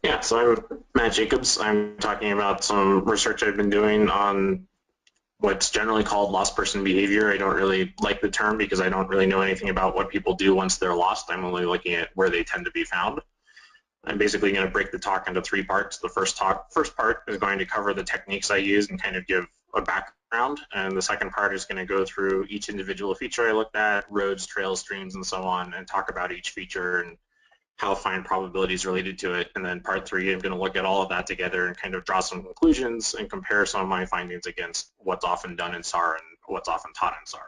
Yeah, so I'm Matt Jacobs. I'm talking about some research I've been doing on what's generally called lost person behavior. I don't really like the term because I don't really know anything about what people do once they're lost. I'm only looking at where they tend to be found. I'm basically going to break the talk into three parts. The first part is going to cover the techniques I use and kind of give a background, and the second part is going to go through each individual feature I looked at, roads, trails, streams, and so on, and talk about each feature and how find probabilities related to it. And then part three, I'm going to look at all of that together and kind of draw some conclusions and compare some of my findings against what's often done in SAR and what's often taught in SAR.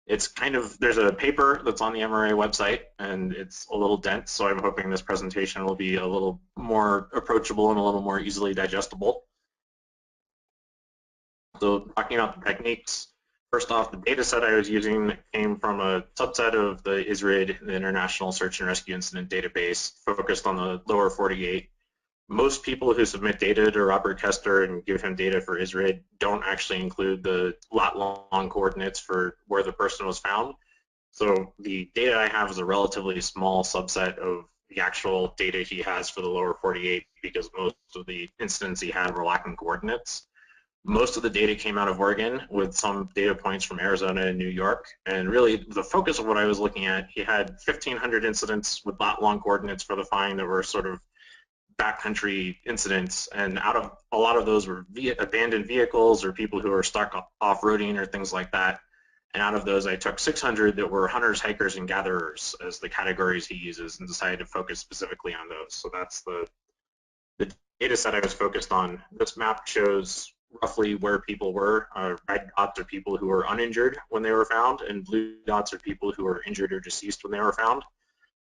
It's kind of, there's a paper that's on the MRA website and it's a little dense, so I'm hoping this presentation will be a little more approachable and a little more easily digestible. So talking about the techniques, first off, the data set I was using came from a subset of the ISRID, the International Search and Rescue Incident Database, focused on the lower 48. Most people who submit data to Robert Kester and give him data for ISRID don't actually include the lat-long coordinates for where the person was found. So the data I have is a relatively small subset of the actual data he has for the lower 48 because most of the incidents he had were lacking coordinates. Most of the data came out of Oregon with some data points from Arizona and New York. And really the focus of what I was looking at, he had 1,500 incidents with lat-long coordinates for the find that were sort of backcountry incidents. And out of a lot of those were abandoned vehicles or people who were stuck off-roading or things like that. And out of those, I took 600 that were hunters, hikers, and gatherers as the categories he uses and decided to focus specifically on those. So that's the data set I was focused on. This map shows roughly where people were. Red dots are people who were uninjured when they were found, and blue dots are people who were injured or deceased when they were found.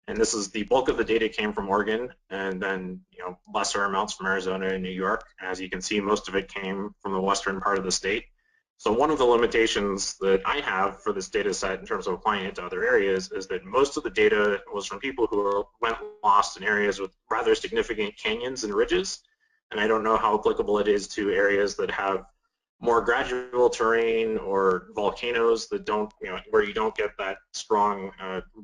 And this is the bulk of the data came from Oregon, and then lesser amounts from Arizona and New York. As you can see, most of it came from the western part of the state. So one of the limitations that I have for this data set in terms of applying it to other areas is that most of the data was from people who went lost in areas with rather significant canyons and ridges. And I don't know how applicable it is to areas that have more gradual terrain or volcanoes that don't, where you don't get that strong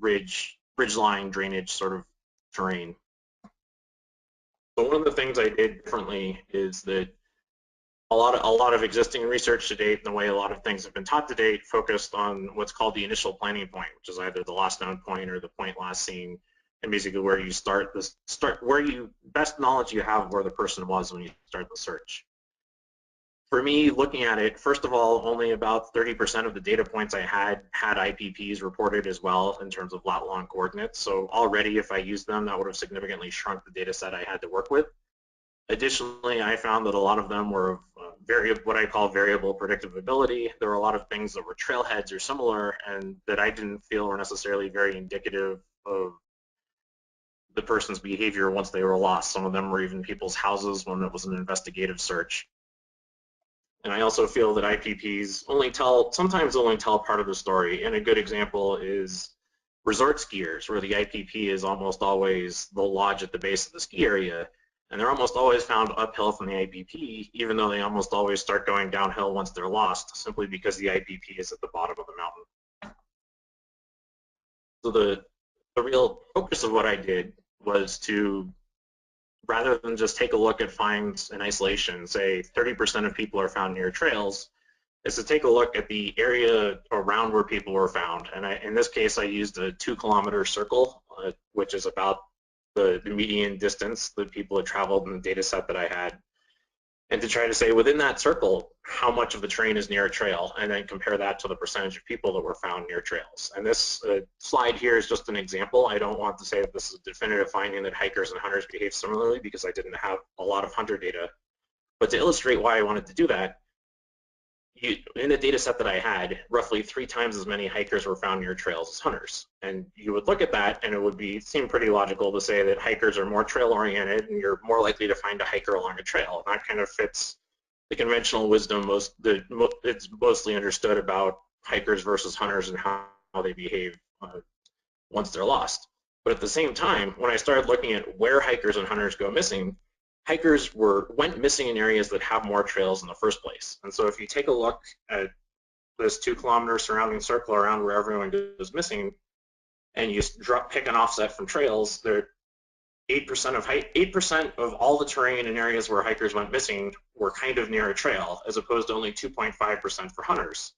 ridgeline drainage sort of terrain. So one of the things I did differently is that a lot of existing research to date, and the way a lot of things have been taught to date, focused on what's called the initial planning point, which is either the last known point or the point last seen, and basically where you where you best knowledge you have where the person was when you start the search. For me, looking at it, first of all, only about 30% of the data points I had IPPs reported as well in terms of lat-long coordinates. So already, if I used them, that would have significantly shrunk the data set I had to work with. Additionally, I found that a lot of them were what I call variable predictability. There were a lot of things that were trailheads or similar, and that I didn't feel were necessarily very indicative of the person's behavior once they were lost. Some of them were even people's houses when it was an investigative search. And I also feel that IPPs sometimes only tell part of the story. And a good example is resort skiers, where the IPP is almost always the lodge at the base of the ski area. And they're almost always found uphill from the IPP, even though they almost always start going downhill once they're lost, simply because the IPP is at the bottom of the mountain. So the real focus of what I did was to, rather than just take a look at finds in isolation, say 30% of people are found near trails, is to take a look at the area around where people were found. And in this case, I used a 2-kilometer circle, which is about the median distance that people had traveled in the data set that I had, and to try to say within that circle how much of the terrain is near a trail, and then compare that to the percentage of people that were found near trails. And this slide here is just an example. I don't want to say that this is a definitive finding that hikers and hunters behave similarly, because I didn't have a lot of hunter data. But to illustrate why I wanted to do that, in the data set that I had, roughly 3 times as many hikers were found near trails as hunters. And you would look at that and it would seem pretty logical to say that hikers are more trail oriented and you're more likely to find a hiker along a trail. And that kind of fits the conventional wisdom it's mostly understood about hikers versus hunters and how they behave once they're lost. But at the same time, when I started looking at where hikers and hunters go missing, hikers went missing in areas that have more trails in the first place. And so if you take a look at this 2-kilometer surrounding circle around where everyone goes missing, and you pick an offset from trails, 8% of 8% of all the terrain in areas where hikers went missing were kind of near a trail, as opposed to only 2.5% for hunters.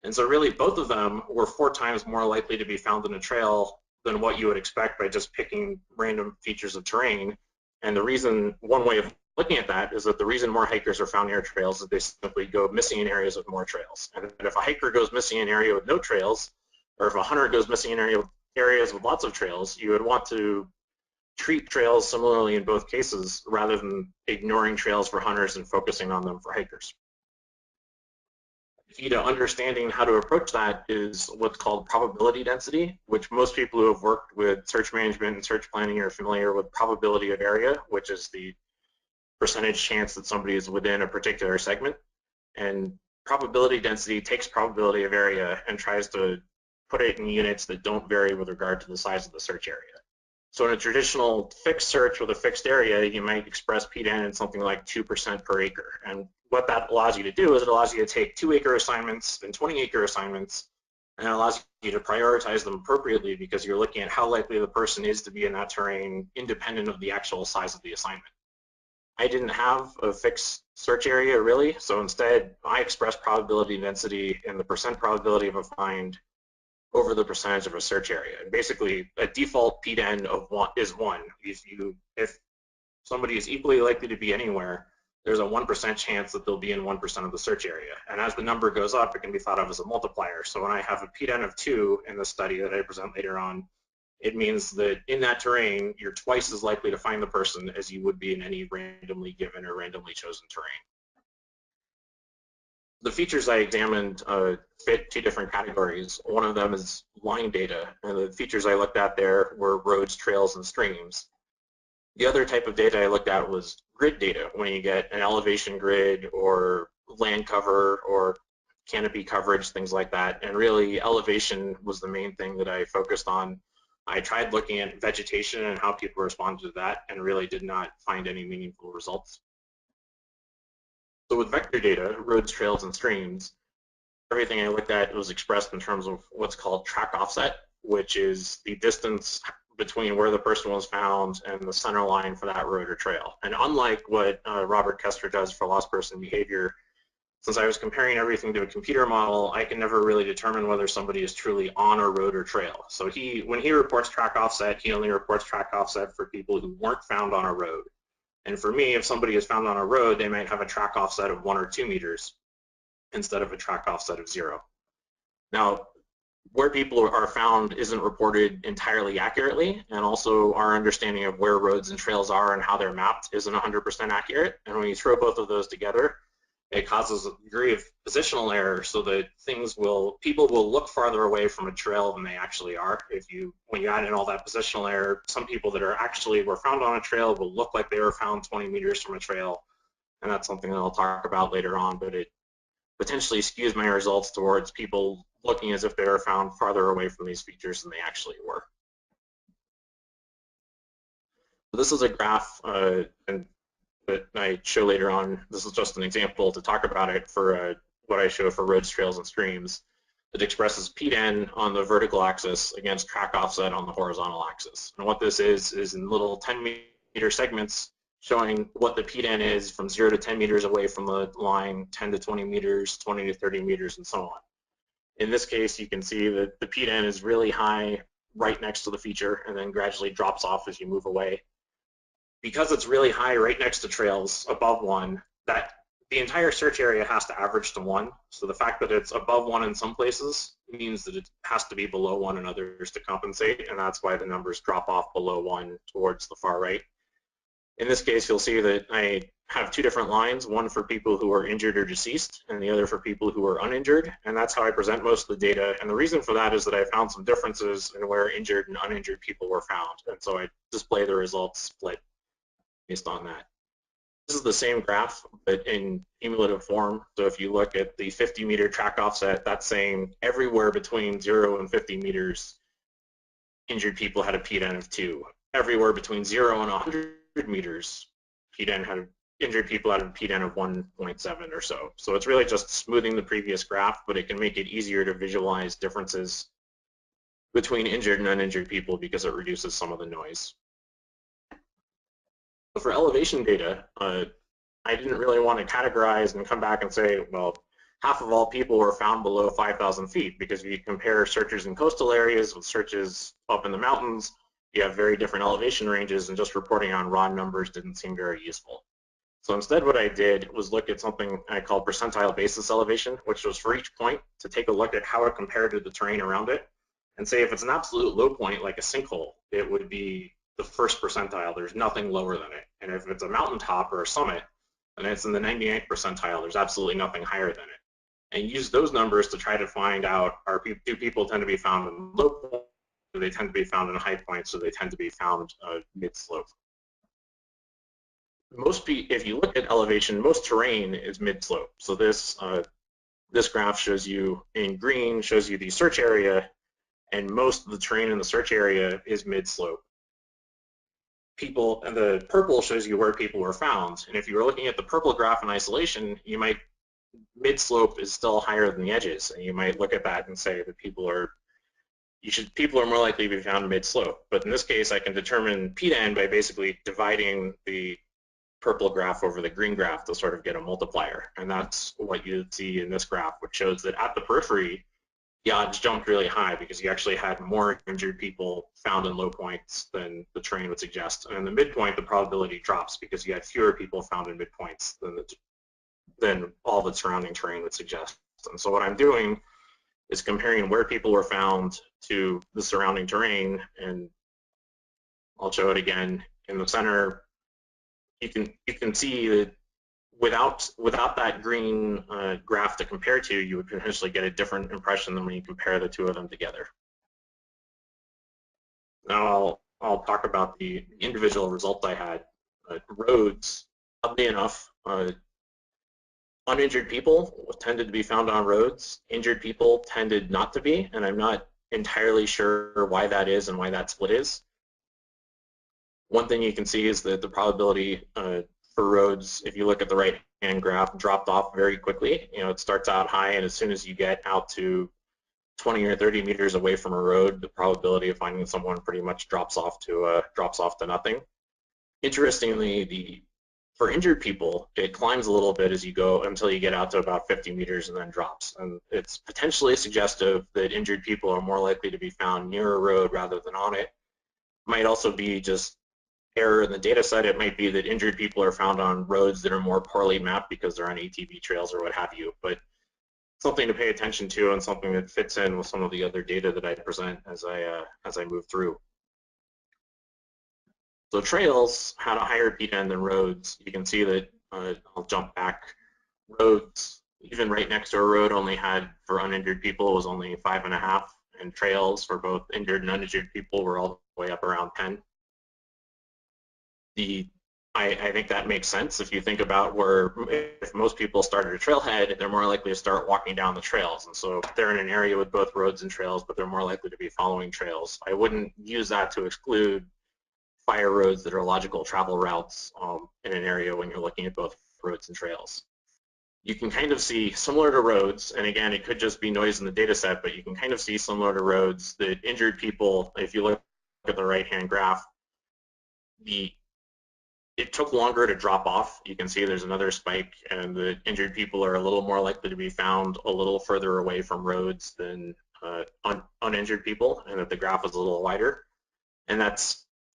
And so really both of them were 4 times more likely to be found in a trail than what you would expect by just picking random features of terrain. And the reason, one way of looking at that is that the reason more hikers are found near trails is they simply go missing in areas with more trails. And if a hiker goes missing in an area with no trails, or if a hunter goes missing in areas with lots of trails, you would want to treat trails similarly in both cases rather than ignoring trails for hunters and focusing on them for hikers. The key to understanding how to approach that is what's called probability density, which most people who have worked with search management and search planning are familiar with probability of area, which is the percentage chance that somebody is within a particular segment. And probability density takes probability of area and tries to put it in units that don't vary with regard to the size of the search area. So in a traditional fixed search with a fixed area, you might express PDEN in something like 2% per acre. And what that allows you to do is it allows you to take 2-acre assignments and 20-acre assignments, and it allows you to prioritize them appropriately because you're looking at how likely the person is to be in that terrain independent of the actual size of the assignment. I didn't have a fixed search area really, so instead I expressed probability density in the percent probability of a find over the percentage of a search area. And basically, a default PDEN of 1 is 1. If somebody is equally likely to be anywhere, there's a 1% chance that they'll be in 1% of the search area. And as the number goes up, it can be thought of as a multiplier. So when I have a PDEN of 2 in the study that I present later on, it means that in that terrain, you're twice as likely to find the person as you would be in any randomly given or randomly chosen terrain. The features I examined fit 2 different categories. One of them is line data, and the features I looked at there were roads, trails, and streams. The other type of data I looked at was grid data, when you get an elevation grid or land cover or canopy coverage, things like that. And really, elevation was the main thing that I focused on. I tried looking at vegetation and how people responded to that and really did not find any meaningful results. So with vector data, roads, trails, and streams, everything I looked at was expressed in terms of what's called track offset, which is the distance between where the person was found and the center line for that road or trail. And unlike what Robert Kester does for lost person behavior, since I was comparing everything to a computer model, I can never really determine whether somebody is truly on a road or trail. So when he reports track offset, he only reports track offset for people who weren't found on a road. And for me, if somebody is found on a road, they might have a track offset of 1 or 2 meters instead of a track offset of 0. Now, where people are found isn't reported entirely accurately, and also our understanding of where roads and trails are and how they're mapped isn't 100% accurate. And when you throw both of those together, it causes a degree of positional error, so that people will look farther away from a trail than they actually are. When you add in all that positional error, some people that were found on a trail will look like they were found 20 meters from a trail, and that's something that I'll talk about later on, but it potentially skews my results towards people looking as if they were found farther away from these features than they actually were. So this is a graph that I show later on. This is just an example to talk about it for what I show for roads, trails, and streams. It expresses PDEN on the vertical axis against track offset on the horizontal axis. And what this is in little 10-meter segments showing what the PDEN is from 0 to 10 meters away from the line, 10 to 20 meters, 20 to 30 meters, and so on. In this case, you can see that the PDEN is really high right next to the feature and then gradually drops off as you move away. Because it's really high right next to trails, above 1, that the entire search area has to average to 1. So the fact that it's above 1 in some places means that it has to be below 1 in others to compensate, and that's why the numbers drop off below 1 towards the far right. In this case, you'll see that I have 2 different lines, one for people who are injured or deceased, and the other for people who are uninjured, and that's how I present most of the data. And the reason for that is that I found some differences in where injured and uninjured people were found, and so I display the results split based on that. This is the same graph, but in cumulative form. So if you look at the 50-meter track offset, that's saying everywhere between 0 and 50 meters, injured people had a PDEN of 2. Everywhere between 0 and 100 meters, injured people had a PDEN of 1.7 or so. So it's really just smoothing the previous graph, but it can make it easier to visualize differences between injured and uninjured people because it reduces some of the noise. For elevation data, I didn't really want to categorize and come back and say, well, half of all people were found below 5,000 feet, because if you compare searches in coastal areas with searches up in the mountains, you have very different elevation ranges, and just reporting on raw numbers didn't seem very useful. So instead what I did was look at something I call percentile basis elevation, which was for each point to take a look at how it compared to the terrain around it, and say if it's an absolute low point like a sinkhole, it would be the first percentile. There's nothing lower than it. And if it's a mountaintop or a summit, then it's in the 99th percentile. There's absolutely nothing higher than it. And use those numbers to try to find out, do people tend to be found in low points, do they tend to be found in high points, or do they tend to be found mid-slope. If you look at elevation, most terrain is mid-slope. So this graph shows you in green, shows you the search area, and most of the terrain in the search area is mid-slope. And the purple shows you where people were found. And if you were looking at the purple graph in isolation, mid-slope is still higher than the edges, and you might look at that and say that people are more likely to be found mid-slope. But in this case, I can determine PDEN by basically dividing the purple graph over the green graph to sort of get a multiplier. And that's what you see in this graph, which shows that at the periphery, the odds jumped really high because you actually had more injured people found in low points than the terrain would suggest. And in the midpoint, the probability drops because you had fewer people found in midpoints than all the surrounding terrain would suggest. And so what I'm doing is comparing where people were found to the surrounding terrain, and I'll show it again. In the center, you can see that without that green graph to compare to, you would potentially get a different impression than when you compare the two of them together. Now I'll talk about the individual results I had. Roads, oddly enough, uninjured people tended to be found on roads. Injured people tended not to be, and I'm not entirely sure why that is and why that split is. One thing you can see is that the probability for roads, if you look at the right-hand graph, dropped off very quickly. It starts out high, and as soon as you get out to 20 or 30 meters away from a road, the probability of finding someone pretty much drops off to nothing. Interestingly, for injured people, it climbs a little bit as you go until you get out to about 50 meters and then drops. And it's potentially suggestive that injured people are more likely to be found near a road rather than on it. Might also be just error in the data set. It might be that injured people are found on roads that are more poorly mapped because they're on ATV trails or what have you. But something to pay attention to, and something that fits in with some of the other data that I present as I move through. So trails had a higher PDEN than roads. You can see that, I'll jump back, roads, even right next to a road, only had, for uninjured people, was only 5.5, and trails for both injured and uninjured people were all the way up around 10. I think that makes sense. If you think about if most people started a trailhead, they're more likely to start walking down the trails. And so if they're in an area with both roads and trails, but they're more likely to be following trails. I wouldn't use that to exclude fire roads that are logical travel routes in an area when you're looking at both roads and trails. You can kind of see, similar to roads, and again, it could just be noise in the data set, but you can kind of see similar to roads that injured people, if you look at the right-hand graph, it took longer to drop off. You can see there's another spike, and the injured people are a little more likely to be found a little further away from roads than uninjured people, and that the graph is a little wider. And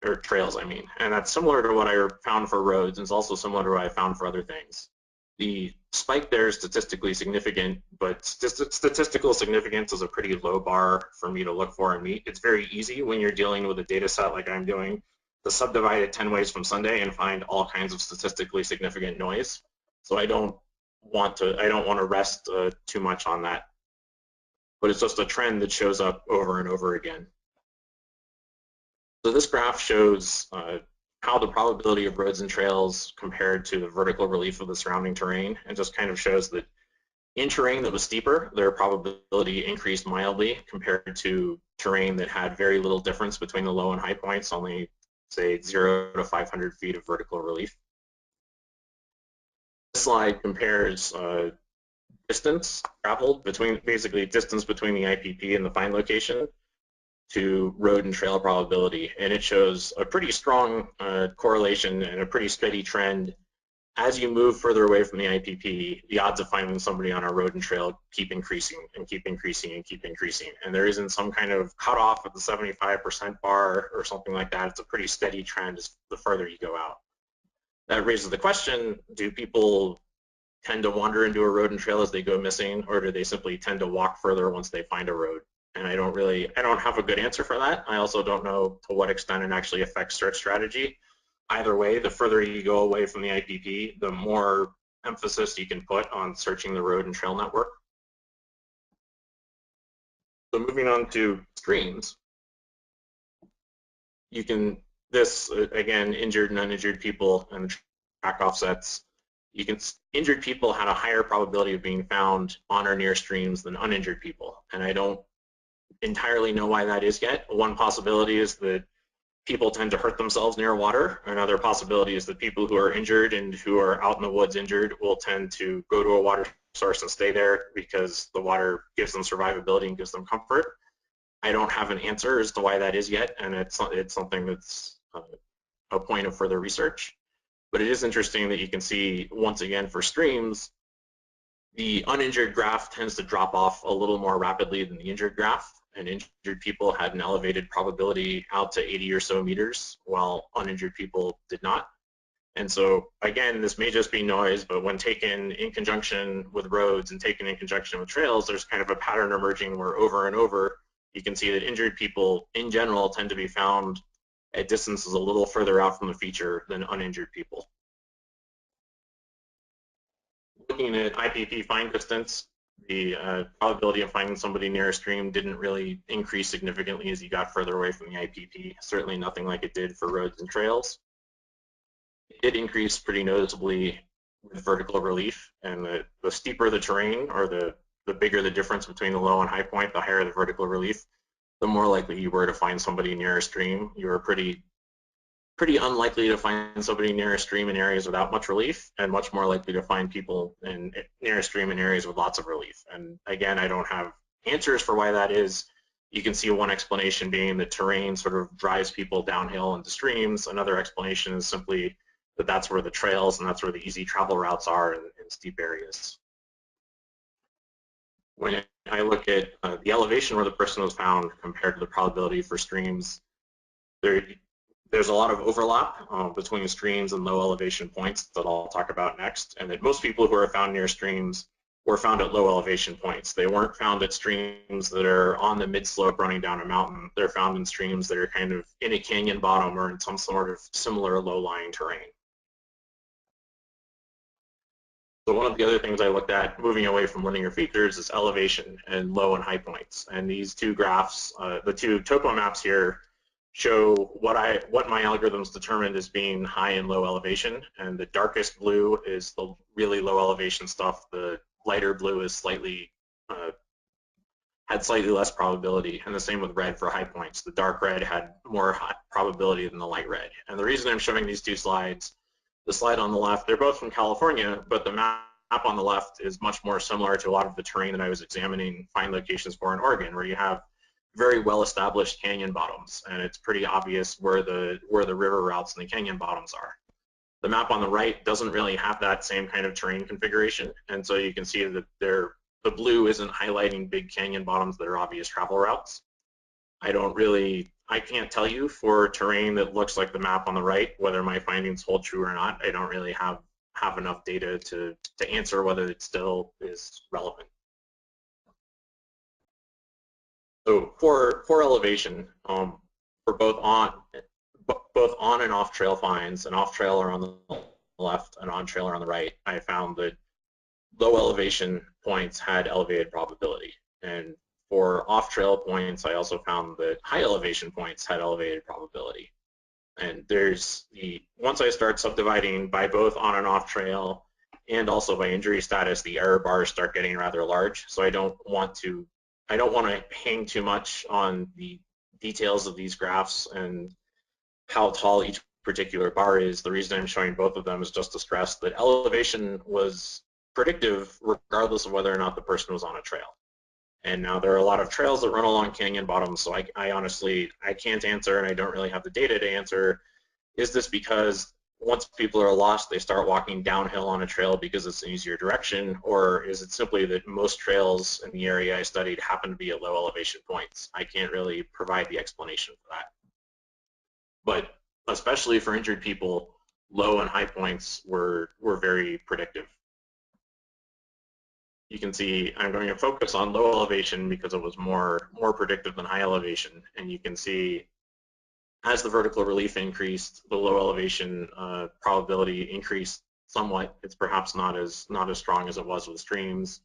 or trails, I mean. And that's similar to what I found for roads, and it's also similar to what I found for other things. The spike there is statistically significant, but statistical significance is a pretty low bar for me to look for and meet. It's very easy when you're dealing with a data set like I'm doing to subdivide it 10 ways from Sunday and find all kinds of statistically significant noise. So I don't want to rest too much on that. But it's just a trend that shows up over and over again. So this graph shows how the probability of roads and trails compared to the vertical relief of the surrounding terrain, and just kind of shows that in terrain that was steeper, their probability increased mildly compared to terrain that had very little difference between the low and high points, only say 0 to 500 feet of vertical relief. This slide compares distance traveled basically distance between the IPP and the find location. to road and trail probability, and it shows a pretty strong correlation and a pretty steady trend. As you move further away from the IPP, the odds of finding somebody on a road and trail keep increasing and keep increasing and keep increasing. And there isn't some kind of cutoff at the 75% bar or something like that. It's a pretty steady trend the further you go out. That raises the question, do people tend to wander into a road and trail as they go missing, or do they simply tend to walk further once they find a road? And I don't have a good answer for that. I also don't know to what extent it actually affects search strategy. Either way, the further you go away from the IPP, the more emphasis you can put on searching the road and trail network. So moving on to streams, you can, again, injured and uninjured people and track offsets. Injured people had a higher probability of being found on or near streams than uninjured people. And I don't entirely know why that is yet. One possibility is that people tend to hurt themselves near water. Another possibility is that people who are injured and who are out in the woods injured will tend to go to a water source and stay there because the water gives them survivability and gives them comfort. I don't have an answer as to why that is yet, and it's something that's a point of further research. But it is interesting that you can see, once again, for streams, the uninjured graph tends to drop off a little more rapidly than the injured graph, and injured people had an elevated probability out to 80 or so meters, while uninjured people did not. And so, again, this may just be noise, but when taken in conjunction with roads and taken in conjunction with trails, there's kind of a pattern emerging where over and over, you can see that injured people, in general, tend to be found at distances a little further out from the feature than uninjured people. Looking at IPP find distance, the probability of finding somebody near a stream didn't really increase significantly as you got further away from the IPP, certainly nothing like it did for roads and trails. It did increase pretty noticeably with vertical relief, and the steeper the terrain, or the bigger the difference between the low and high point, the higher the vertical relief, the more likely you were to find somebody near a stream. You were pretty unlikely to find somebody near a stream in areas without much relief, and much more likely to find people near a stream in areas with lots of relief. And again, I don't have answers for why that is. You can see one explanation being that terrain sort of drives people downhill into streams. Another explanation is simply that that's where the trails and that's where the easy travel routes are in steep areas. When I look at the elevation where the person was found compared to the probability for streams, there's a lot of overlap between streams and low elevation points that I'll talk about next, and that most people who are found near streams were found at low elevation points. They weren't found at streams that are on the mid-slope running down a mountain. They're found in streams that are kind of in a canyon bottom or in some sort of similar low-lying terrain. So one of the other things I looked at, moving away from linear features, is elevation and low and high points. And these two graphs, the two topo maps here, show what my algorithms determined as being high and low elevation. And the darkest blue is the really low elevation stuff. The lighter blue is had slightly less probability, and the same with red for high points. The dark red had more high probability than the light red. And the reason I'm showing these two slides, the slide on the left, they're both from California, but the map on the left is much more similar to a lot of the terrain that I was examining find locations for in Oregon, where you have very well-established canyon bottoms, and it's pretty obvious where the river routes and the canyon bottoms are. The map on the right doesn't really have that same kind of terrain configuration, and so you can see that the blue isn't highlighting big canyon bottoms that are obvious travel routes. I can't tell you for terrain that looks like the map on the right whether my findings hold true or not. I don't really have enough data to answer whether it still is relevant. So for elevation, for both on and off trail finds, and off trail are on the left and on trail are on the right, I found that low elevation points had elevated probability. And for off trail points, I also found that high elevation points had elevated probability. And once I start subdividing by both on and off trail and also by injury status, the error bars start getting rather large. So I don't want to hang too much on the details of these graphs and how tall each particular bar is. The reason I'm showing both of them is just to stress that elevation was predictive regardless of whether or not the person was on a trail. And now there are a lot of trails that run along canyon bottoms, so I honestly, I can't answer, and I don't really have the data to answer. Is this because once people are lost, they start walking downhill on a trail because it's an easier direction, or is it simply that most trails in the area I studied happen to be at low elevation points? I can't really provide the explanation for that. But especially for injured people, low and high points were very predictive. You can see I'm going to focus on low elevation because it was more predictive than high elevation, and you can see as the vertical relief increased, the low elevation probability increased somewhat. It's perhaps not as strong as it was with streams.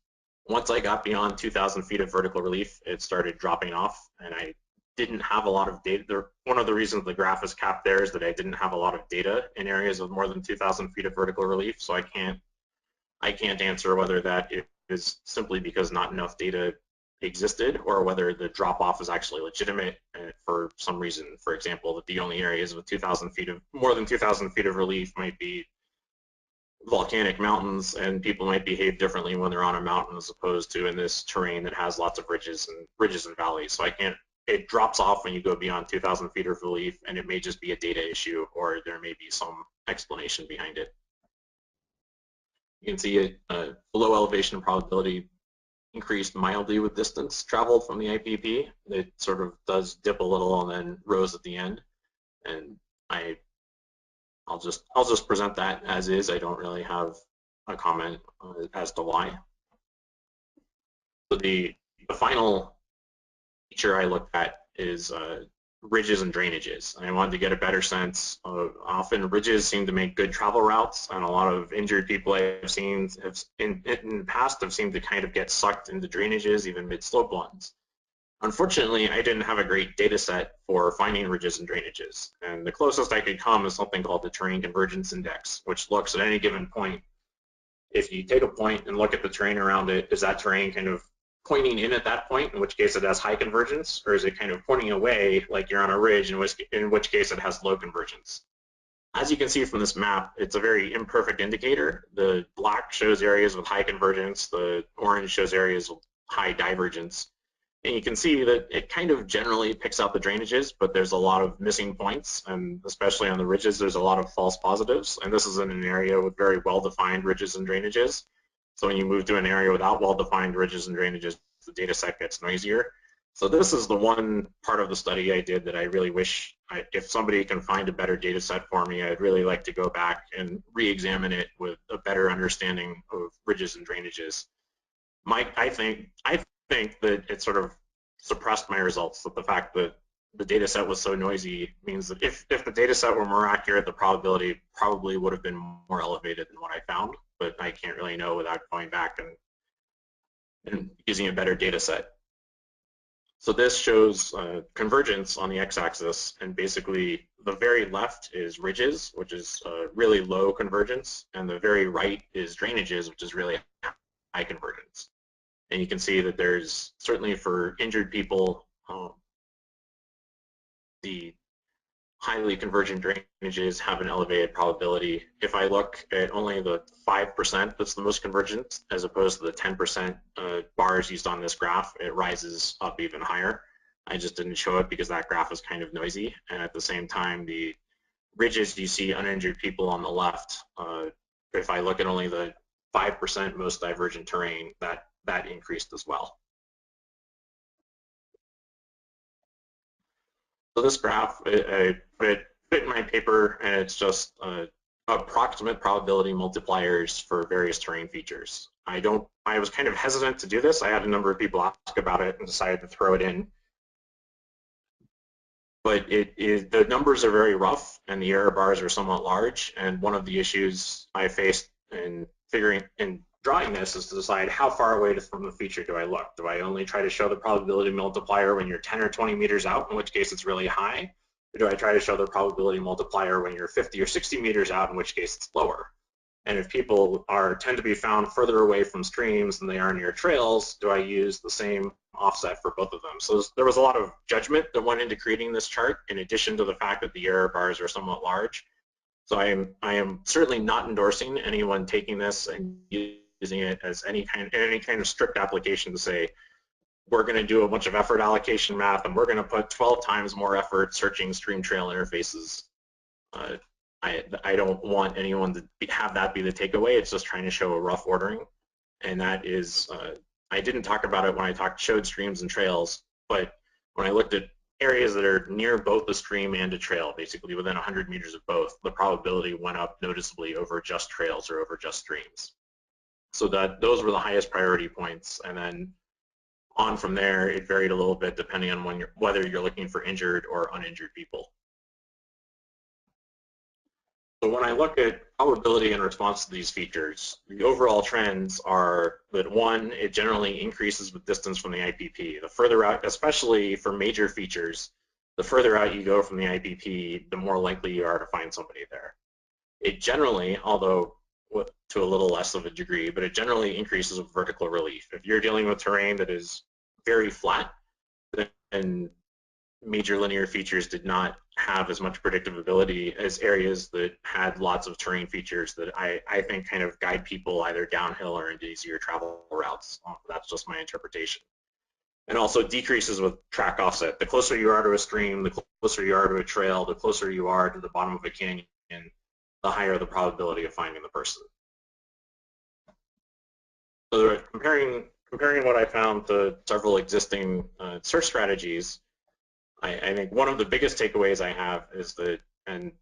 Once I got beyond 2,000 feet of vertical relief, it started dropping off, and I didn't have a lot of data. One of the reasons the graph is capped there is that I didn't have a lot of data in areas of more than 2,000 feet of vertical relief, so I can't answer whether that is simply because not enough data existed or whether the drop-off is actually legitimate for some reason. For example, that the only areas with 2,000 feet of more than 2,000 feet of relief might be volcanic mountains, and people might behave differently when they're on a mountain as opposed to in this terrain that has lots of ridges and valleys. So I can't. It drops off when you go beyond 2,000 feet of relief, and it may just be a data issue, or there may be some explanation behind it. You can see a low elevation probability increased mildly with distance traveled from the IPP. It sort of does dip a little and then rose at the end. And I'll just present that as is. I don't really have a comment as to why. So the final feature I looked at is ridges and drainages. I wanted to get a better sense of, often ridges seem to make good travel routes, and a lot of injured people I've seen in the past have seemed to kind of get sucked into drainages, even mid-slope ones. Unfortunately, I didn't have a great data set for finding ridges and drainages, and the closest I could come is something called the Terrain Convergence Index, which looks at any given point. If you take a point and look at the terrain around it, is that terrain kind of pointing in at that point, in which case it has high convergence, or is it kind of pointing away like you're on a ridge, in which case it has low convergence? As you can see from this map, it's a very imperfect indicator. The black shows areas with high convergence, the orange shows areas with high divergence. And you can see that it kind of generally picks out the drainages, but there's a lot of missing points, and especially on the ridges, there's a lot of false positives. And this is in an area with very well-defined ridges and drainages. So when you move to an area without well-defined ridges and drainages, the data set gets noisier. So this is the one part of the study I did that I really wish, if somebody can find a better data set for me, I'd really like to go back and re-examine it with a better understanding of ridges and drainages. I think that it sort of suppressed my results, that the fact that the data set was so noisy means that if the data set were more accurate, the probability probably would have been more elevated than what I found, but I can't really know without going back and using a better data set. So this shows convergence on the x-axis, and basically the very left is ridges, which is really low convergence, and the very right is drainages, which is really high convergence. And you can see that there's, certainly for injured people, the highly convergent drainages have an elevated probability. If I look at only the 5% that's the most convergent, as opposed to the 10% bars used on this graph, it rises up even higher. I just didn't show it because that graph is kind of noisy. And at the same time, the ridges you see uninjured people on the left, if I look at only the 5% most divergent terrain, that increased as well. So this graph, it fit in my paper, and it's just approximate probability multipliers for various terrain features. I was kind of hesitant to do this. I had a number of people ask about it and decided to throw it in. But the numbers are very rough, and the error bars are somewhat large. And one of the issues I faced in drawing this is to decide how far away from the feature do I look. Do I only try to show the probability multiplier when you're 10 or 20 meters out, in which case it's really high? Or do I try to show the probability multiplier when you're 50 or 60 meters out, in which case it's lower? And if people tend to be found further away from streams than they are near trails, do I use the same offset for both of them? So there was a lot of judgment that went into creating this chart, in addition to the fact that the error bars are somewhat large. So I am certainly not endorsing anyone taking this and using it as any kind of strict application to say we're going to do a bunch of effort allocation math, and we're going to put 12 times more effort searching stream trail interfaces. I don't want anyone to have that be the takeaway. It's just trying to show a rough ordering, and that is, I didn't talk about it when I showed streams and trails, but when I looked at areas that are near both the stream and a trail, basically within 100 meters of both, the probability went up noticeably over just trails or over just streams. So those were the highest priority points, and then on from there, it varied a little bit depending on whether you're looking for injured or uninjured people. So when I look at probability in response to these features, the overall trends are that one, it generally increases with distance from the IPP. The further out, especially for major features, the further out you go from the IPP, the more likely you are to find somebody there. It generally, although to a little less of a degree, but it generally increases with vertical relief. If you're dealing with terrain that is very flat, then major linear features did not have as much predictive ability as areas that had lots of terrain features that I think kind of guide people either downhill or into easier travel routes. That's just my interpretation. And also decreases with track offset. The closer you are to a stream, the closer you are to a trail, the closer you are to the bottom of a canyon, the higher the probability of finding the person. So comparing what I found to several existing search strategies, I think one of the biggest takeaways I have is that, and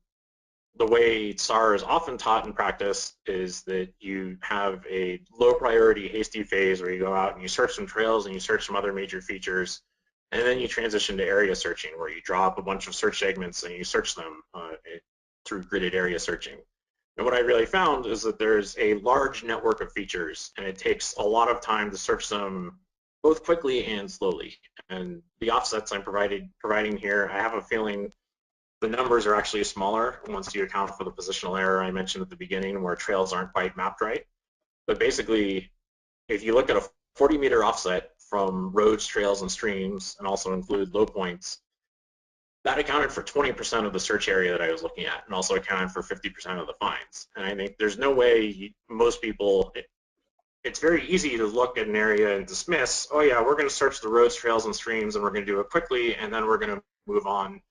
the way SAR is often taught in practice, is that you have a low priority hasty phase where you go out and you search some trails and you search some other major features, and then you transition to area searching where you draw up a bunch of search segments and you search them through gridded area searching. And what I really found is that there's a large network of features, and it takes a lot of time to search them both quickly and slowly. And the offsets I'm providing here, I have a feeling the numbers are actually smaller once you account for the positional error I mentioned at the beginning where trails aren't quite mapped right. But basically, if you look at a 40-meter offset from roads, trails, and streams, and also include low points, that accounted for 20% of the search area that I was looking at, and also accounted for 50% of the finds. And I think there's no way most people, it's very easy to look at an area and dismiss, oh yeah, we're going to search the roads, trails, and streams, and we're going to do it quickly, and then we're going to move on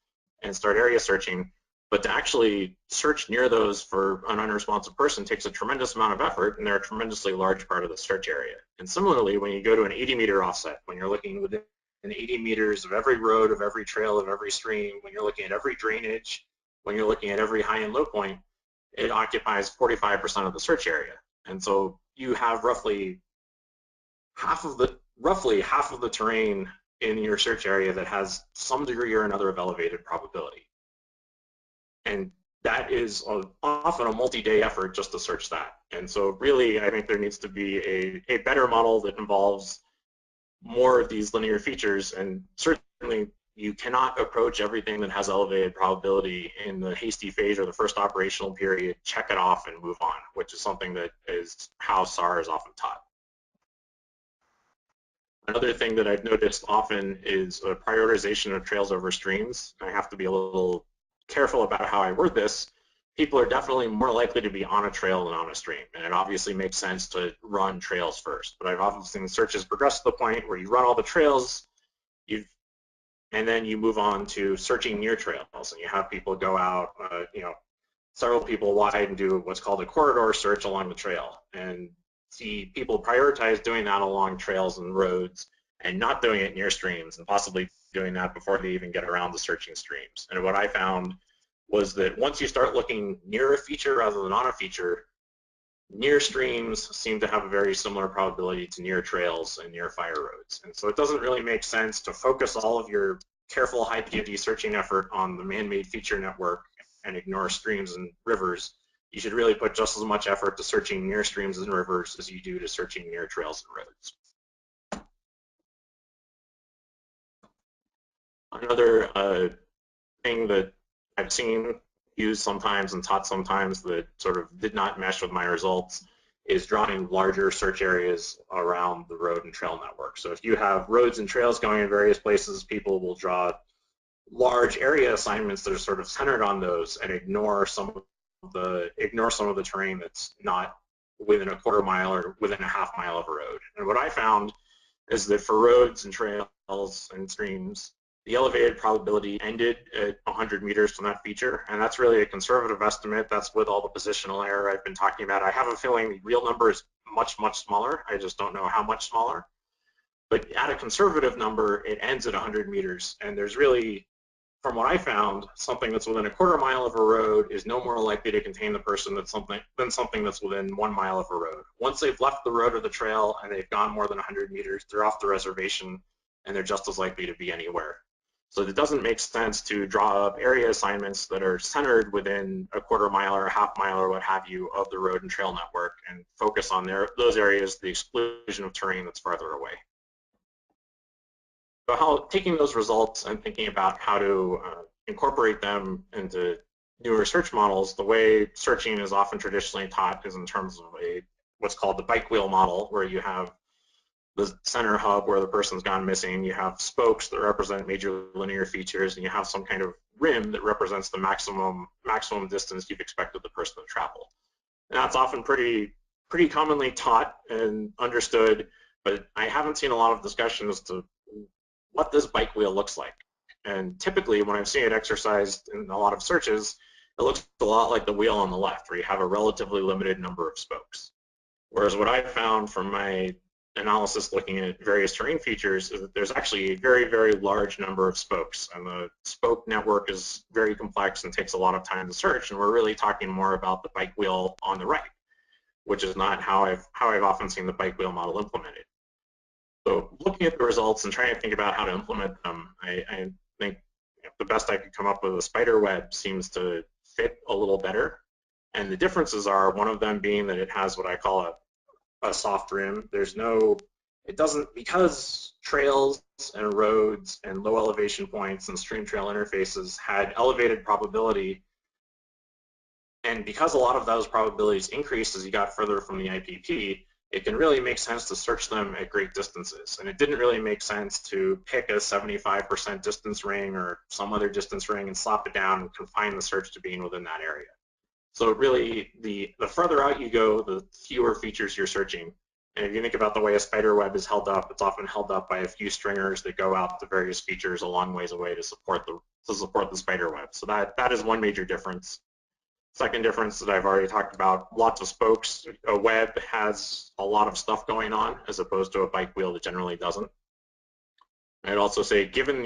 and start area searching. But to actually search near those for an unresponsive person takes a tremendous amount of effort, and they're a tremendously large part of the search area. And similarly, when you go to an 80-meter offset, when you're looking within 80 meters of every road, of every trail, of every stream, when you're looking at every drainage, when you're looking at every high and low point, it occupies 45% of the search area. And so you have roughly half of the terrain in your search area that has some degree or another of elevated probability. And that is often a multi-day effort just to search that. And so really, I think there needs to be a better model that involves more of these linear features, and certainly you cannot approach everything that has elevated probability in the hasty phase or the first operational period, check it off and move on, which is something that is how SAR is often taught. Another thing that I've noticed often is a prioritization of trails over streams. I have to be a little careful about how I word this. People are definitely more likely to be on a trail than on a stream, and it obviously makes sense to run trails first. But I've often seen searches progress to the point where you run all the trails, and then you move on to searching near trails, and you have people go out, several people wide and do what's called a corridor search along the trail, and see people prioritize doing that along trails and roads and not doing it near streams, and possibly doing that before they even get around to searching streams. And what I found was that once you start looking near a feature rather than on a feature, near streams seem to have a very similar probability to near trails and near fire roads. And so it doesn't really make sense to focus all of your careful high POD searching effort on the man-made feature network and ignore streams and rivers. You should really put just as much effort to searching near streams and rivers as you do to searching near trails and roads. Another thing that I've seen used sometimes and taught sometimes that sort of did not mesh with my results is drawing larger search areas around the road and trail network. So if you have roads and trails going in various places, people will draw large area assignments that are sort of centered on those and ignore some of the terrain that's not within a quarter mile or within a half mile of a road. And what I found, is that for roads and trails and streams, the elevated probability ended at 100 meters from that feature, and that's really a conservative estimate. That's with all the positional error I've been talking about. I have a feeling the real number is much, much smaller. I just don't know how much smaller. But at a conservative number, it ends at 100 meters, and there's really, from what I found, something that's within a quarter mile of a road is no more likely to contain the person than something that's within 1 mile of a road. Once they've left the road or the trail and they've gone more than 100 meters, they're off the reservation, and they're just as likely to be anywhere. So it doesn't make sense to draw up area assignments that are centered within a quarter mile or a half mile or what have you of the road and trail network and focus on those areas to the exclusion of terrain that's farther away. So taking those results and thinking about how to incorporate them into newer search models, the way searching is often traditionally taught is in terms of what's called the bike wheel model, where you have the center hub where the person's gone missing, you have spokes that represent major linear features, and you have some kind of rim that represents the maximum distance you've expected the person to travel. And that's often pretty commonly taught and understood, but I haven't seen a lot of discussion as to what this bike wheel looks like. And typically when I've seen it exercised in a lot of searches, it looks a lot like the wheel on the left, where you have a relatively limited number of spokes. Whereas what I've found from my analysis looking at various terrain features is that there's actually a very, very large number of spokes, and the spoke network is very complex and takes a lot of time to search, and we're really talking more about the bike wheel on the right, which is not how I've often seen the bike wheel model implemented. So looking at the results and trying to think about how to implement them, I think the best I could come up with, a Spiderweb seems to fit a little better. And the differences are, one of them being that it has what I call a soft rim. Because trails and roads and low elevation points and stream trail interfaces had elevated probability, and because a lot of those probabilities increased as you got further from the IPP, it can really make sense to search them at great distances. And it didn't really make sense to pick a 75% distance ring or some other distance ring and slop it down and confine the search to being within that area. So really, the further out you go, the fewer features you're searching. And if you think about the way a spider web is held up, it's often held up by a few stringers that go out to various features a long ways away to support the spider web. So that is one major difference. Second difference that I've already talked about, lots of spokes. A web has a lot of stuff going on as opposed to a bike wheel that generally doesn't. I'd also say, given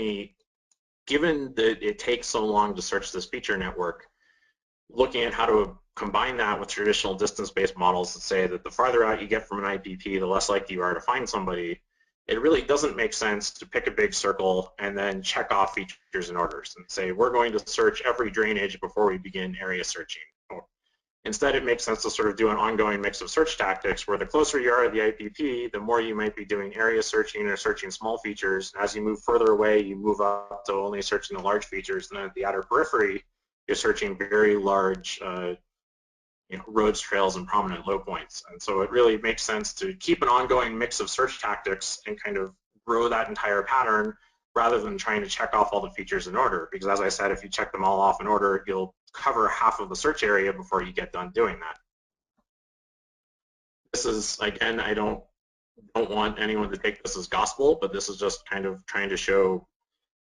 that it takes so long to search this feature network, looking at how to combine that with traditional distance-based models that say that the farther out you get from an IPP, the less likely you are to find somebody, it really doesn't make sense to pick a big circle and then check off features and orders and say, we're going to search every drainage before we begin area searching. Instead, it makes sense to sort of do an ongoing mix of search tactics where the closer you are to the IPP, the more you might be doing area searching or searching small features. As you move further away, you move up to only searching the large features, and then at the outer periphery, you're searching very large roads, trails, and prominent low points. And so it really makes sense to keep an ongoing mix of search tactics and kind of grow that entire pattern rather than trying to check off all the features in order. Because as I said, if you check them all off in order, you'll cover half of the search area before you get done doing that. This is, again, I don't want anyone to take this as gospel, but this is just kind of trying to show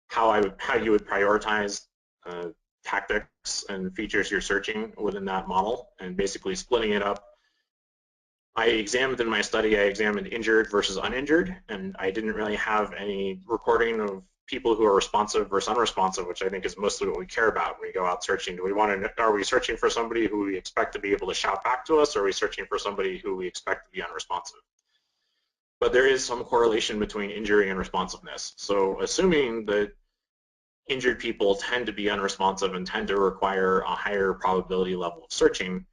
how you would prioritize tactics and features you're searching within that model, and basically splitting it up. I examined injured versus uninjured, and I didn't really have any recording of people who are responsive versus unresponsive, which I think is mostly what we care about when we go out searching. Are we searching for somebody who we expect to be able to shout back to us, or are we searching for somebody who we expect to be unresponsive? But there is some correlation between injury and responsiveness. So assuming that injured people tend to be unresponsive and tend to require a higher probability level of searching,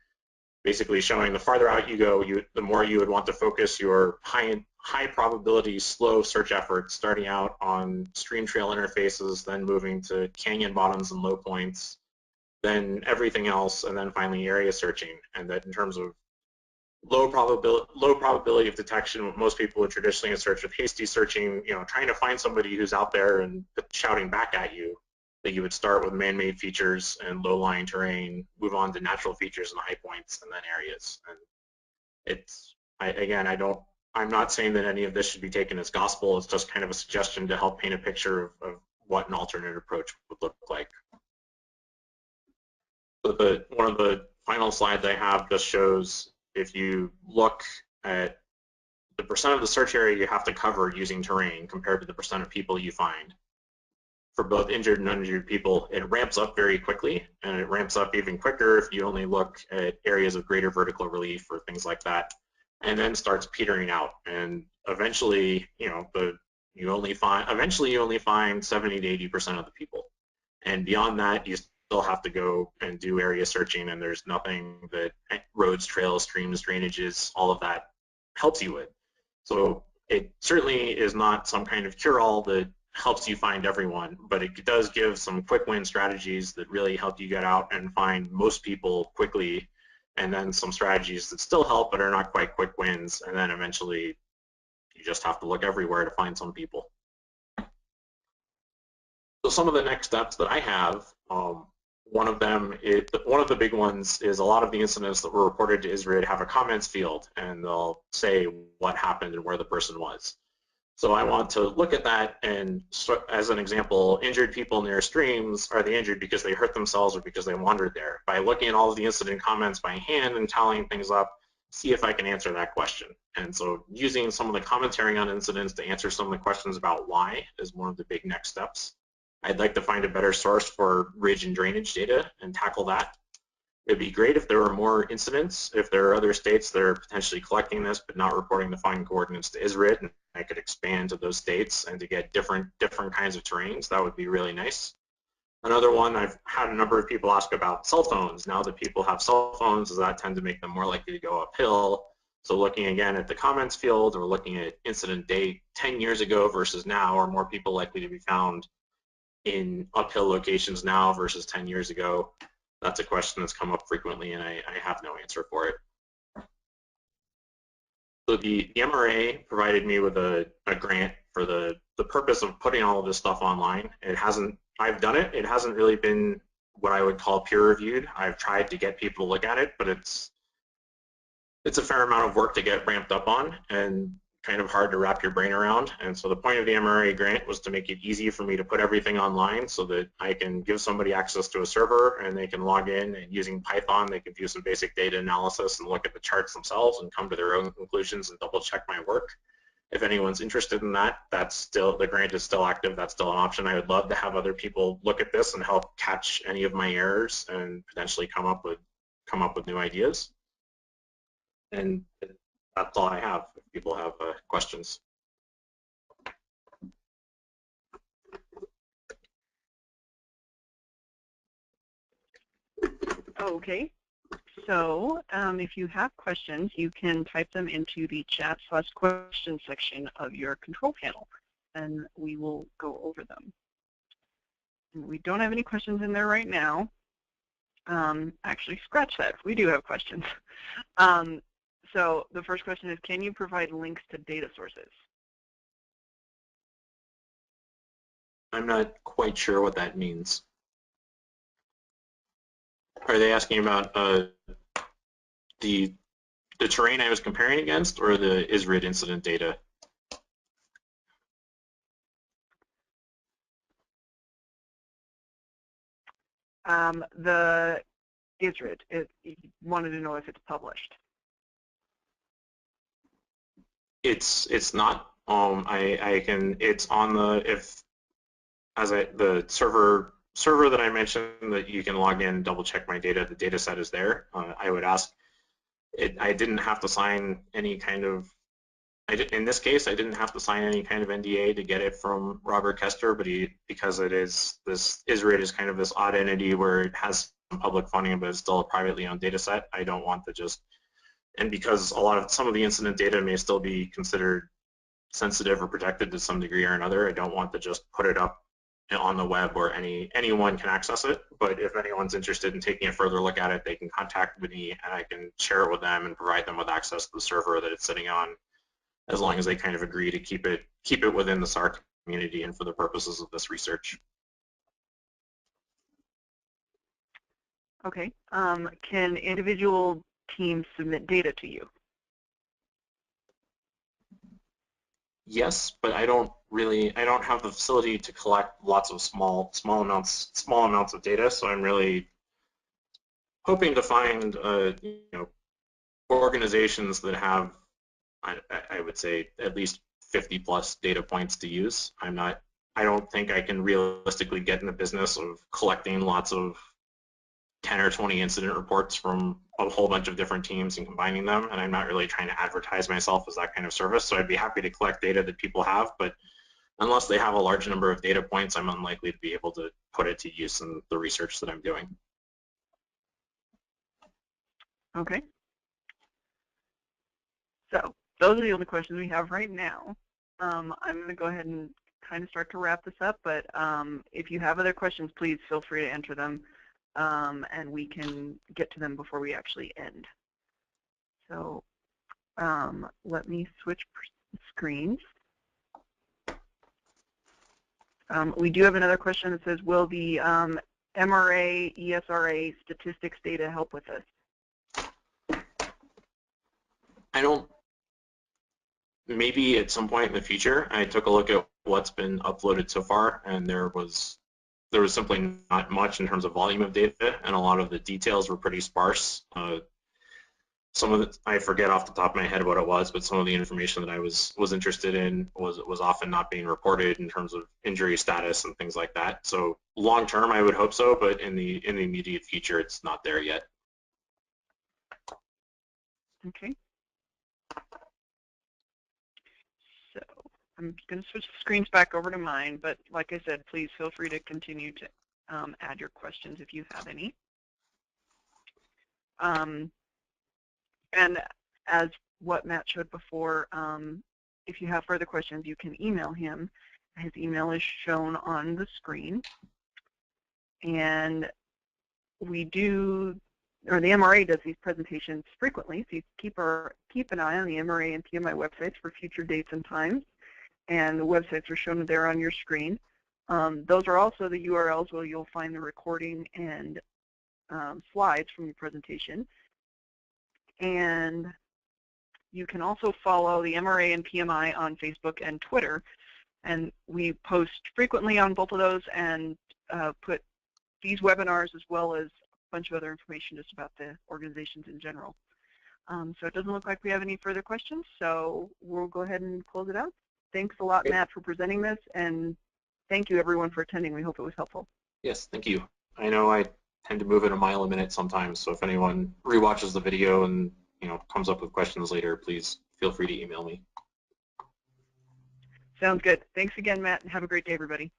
basically showing the farther out you go, the more you would want to focus your high probability slow search efforts, starting out on stream trail interfaces, then moving to canyon bottoms and low points, then everything else, and then finally area searching. And that in terms of low probability of detection, what most people would traditionally search with hasty searching, trying to find somebody who's out there and shouting back at you, that you would start with man-made features and low-lying terrain, move on to natural features and high points, and then areas. And I'm not saying that any of this should be taken as gospel. It's just kind of a suggestion to help paint a picture of what an alternate approach would look like. So one of the final slides I have just shows if you look at the percent of the search area you have to cover using terrain compared to the percent of people you find. For both injured and uninjured people, it ramps up very quickly, and it ramps up even quicker if you only look at areas of greater vertical relief or things like that, and then starts petering out. And eventually, you only find 70 to 80% of the people, and beyond that, you still have to go and do area searching, and there's nothing that roads, trails, streams, drainages, all of that helps you with. So it certainly is not some kind of cure-all that helps you find everyone, but it does give some quick win strategies that really help you get out and find most people quickly, and then some strategies that still help but are not quite quick wins, and then eventually you just have to look everywhere to find some people. So some of the next steps that I have, one of the big ones is a lot of the incidents that were reported to ISRID have a comments field, and they'll say what happened and where the person was. So I want to look at that, and as an example, injured people near streams, are they injured because they hurt themselves or because they wandered there? By looking at all of the incident comments by hand and tallying things up, see if I can answer that question. And so using some of the commentary on incidents to answer some of the questions about why is one of the big next steps. I'd like to find a better source for ridge and drainage data and tackle that. It'd be great if there were more incidents, if there are other states that are potentially collecting this but not reporting the fine coordinates to ISRID, and I could expand to those states and to get different kinds of terrains. That would be really nice. Another one, I've had a number of people ask about cell phones. Now that people have cell phones, does that tend to make them more likely to go uphill? So looking again at the comments field, or looking at incident date 10 years ago versus now, are more people likely to be found in uphill locations now versus 10 years ago? That's a question that's come up frequently, and I have no answer for it. So the MRA provided me with a grant for the purpose of putting all of this stuff online. I've done it. It hasn't really been what I would call peer reviewed. I've tried to get people to look at it, but it's a fair amount of work to get ramped up on, and kind of hard to wrap your brain around. And so the point of the MRA grant was to make it easy for me to put everything online so that I can give somebody access to a server and they can log in, and using Python they can do some basic data analysis and look at the charts themselves and come to their own conclusions and double check my work. If anyone's interested in that, the grant is still active. That's still an option. I would love to have other people look at this and help catch any of my errors and potentially come up with new ideas. And that's all I have. If people have questions. Okay. So if you have questions, you can type them into the chat/question section of your control panel, and we will go over them. And we don't have any questions in there right now. Actually, scratch that. We do have questions. So the first question is, can you provide links to data sources? I'm not quite sure what that means. Are they asking about the terrain I was comparing against, or the ISRID incident data? The ISRID. He wanted to know if it's published. It's not. It's on the server that I mentioned that you can log in and double check my data. The data set is there. I would ask. I didn't have to sign any kind of. In this case, I didn't have to sign any kind of NDA to get it from Robert Kester, but because this ISRID is kind of this odd entity where it has some public funding, but it's still a privately owned data set. I don't want to just. And because some of the incident data may still be considered sensitive or protected to some degree or another, I don't want to just put it up on the web where anyone can access it. But if anyone's interested in taking a further look at it, they can contact me and I can share it with them and provide them with access to the server that it's sitting on, as long as they kind of agree to keep it within the SAR community and for the purposes of this research. Okay. Can individual teams submit data to you? yes, but I don't have the facility to collect lots of small amounts of data. So I'm really hoping to find organizations that have, I would say, at least 50 plus data points to use. I don't think I can realistically get in the business of collecting lots of 10 or 20 incident reports from a whole bunch of different teams and combining them, and I'm not really trying to advertise myself as that kind of service. So I'd be happy to collect data that people have, but unless they have a large number of data points, I'm unlikely to be able to put it to use in the research that I'm doing. Okay. So those are the only questions we have right now. I'm going to go ahead and kind of start to wrap this up, but if you have other questions, please feel free to enter them, and we can get to them before we actually end. So let me switch screens. We do have another question that says, will the MRA, ESRA statistics data help with this? Maybe at some point in the future. I took a look at what's been uploaded so far, and there was simply not much in terms of volume of data, and a lot of the details were pretty sparse. Some of it, I forget off the top of my head what it was, but some of the information that I was interested in was often not being reported in terms of injury status and things like that. So long term, I would hope so, but in the immediate future, it's not there yet. Okay. So I'm going to switch the screens back over to mine, but like I said, please feel free to continue to add your questions if you have any. And as what Matt showed before, if you have further questions, you can email him. His email is shown on the screen. And we do, or the MRA does these presentations frequently, so you keep an eye on the MRA and PMI websites for future dates and times. And the websites are shown there on your screen. Those are also the URLs where you'll find the recording and slides from the presentation. And you can also follow the MRA and PMI on Facebook and Twitter. And we post frequently on both of those and put these webinars as well as a bunch of other information just about the organizations in general. So it doesn't look like we have any further questions, so we'll go ahead and close it out. Thanks a lot, Matt, for presenting this, and thank you, everyone, for attending. We hope it was helpful. Yes, thank you. I know I tend to move at a mile a minute sometimes, so if anyone rewatches the video and comes up with questions later, please feel free to email me. Sounds good. Thanks again, Matt, and have a great day, everybody.